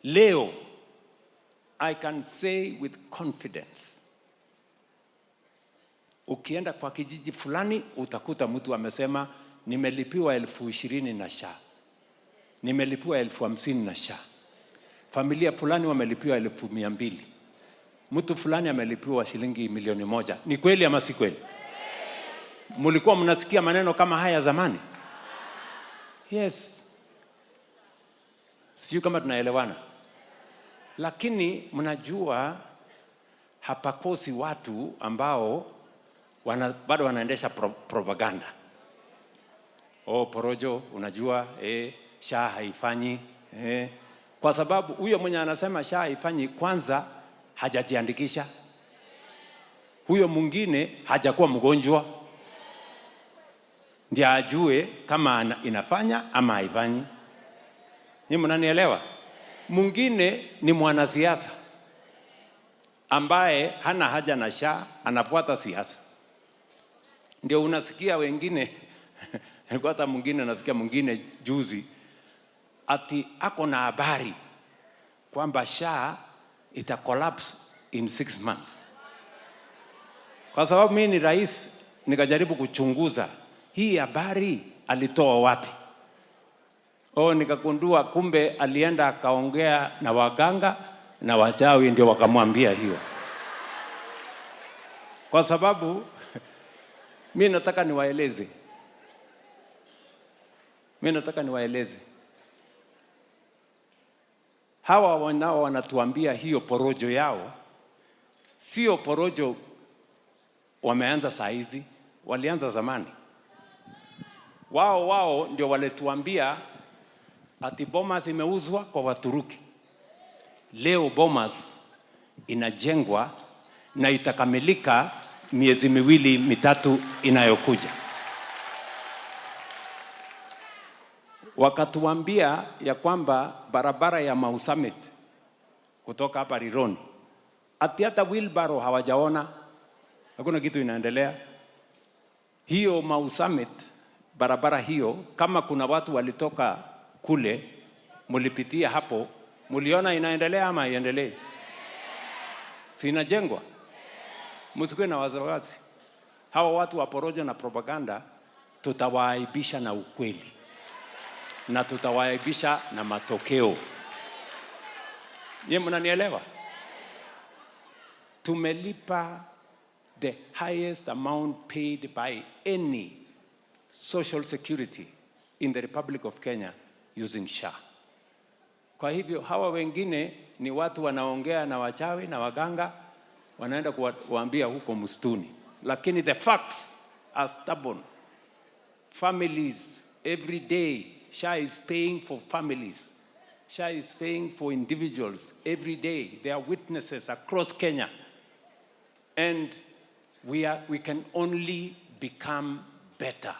Leo, I can say with confidence, ukienda kwa kijiji fulani utakuta mtu amesema nimelipiwa 20,000 na SHA, nimelipiwa 50,000 na SHA, familia fulani wamelipiwa 200,000, mtu fulani amelipiwa shilingi 1,000,000. Ni kweli ama si kweli? Mulikuwa mnasikia maneno kama haya zamani? Yes. Sijui kama tunaelewana. Lakini mnajua hapakosi watu ambao bado wanaendesha propaganda. Porojo, unajua SHA haifanyi. Kwa sababu huyo mwenye anasema SHA haifanyi kwanza hajajiandikisha. Huyo mwingine hajakuwa mgonjwa, ndiye ajue kama inafanya ama haifanyi. Ni mnanielewa? Mwingine ni mwanasiasa ambaye hana haja na SHA, anafuata siasa. Ndio unasikia wengine hata mwingine nasikia mwingine juzi ati ako na habari kwamba SHA ita collapse in 6 months. Kwa sababu mimi ni rais, nikajaribu kuchunguza hii habari alitoa wapi. Nikagundua kumbe alienda akaongea na waganga na wachawi ndio wakamwambia hiyo. Kwa sababu mimi nataka niwaeleze. Hawa wanao wanatuambia hiyo porojo yao, sio porojo wameanza saa hizi, walianza zamani. Wao ndio walituambia ati Bomas imeuzwa kwa Waturuki. Leo Bomas inajengwa na itakamilika miezi 2-3 inayokuja. Wakatuambia ya kwamba barabara ya Mau Summit kutoka hapa Rironi ati hata wheelbarrow hawajaona, hakuna kitu inaendelea. Hiyo Mau Summit, barabara hiyo, kama kuna watu walitoka kule mulipitia hapo, muliona inaendelea ama haiendelee? Si inajengwa? Msikuwe na wasiwasi. Hawa watu wa porojo na propaganda tutawaaibisha na ukweli, na tutawaaibisha na matokeo. Nyinyi mnanielewa? Tumelipa the highest amount paid by any social security in the Republic of Kenya using SHA. Kwa hivyo hawa wengine ni watu wanaongea na wachawi na waganga, wanaenda kuwaambia huko msituni. Lakini the facts are stubborn. Families, every day, SHA is paying for families. SHA is paying for individuals every day. There are witnesses across Kenya. And we can only become better.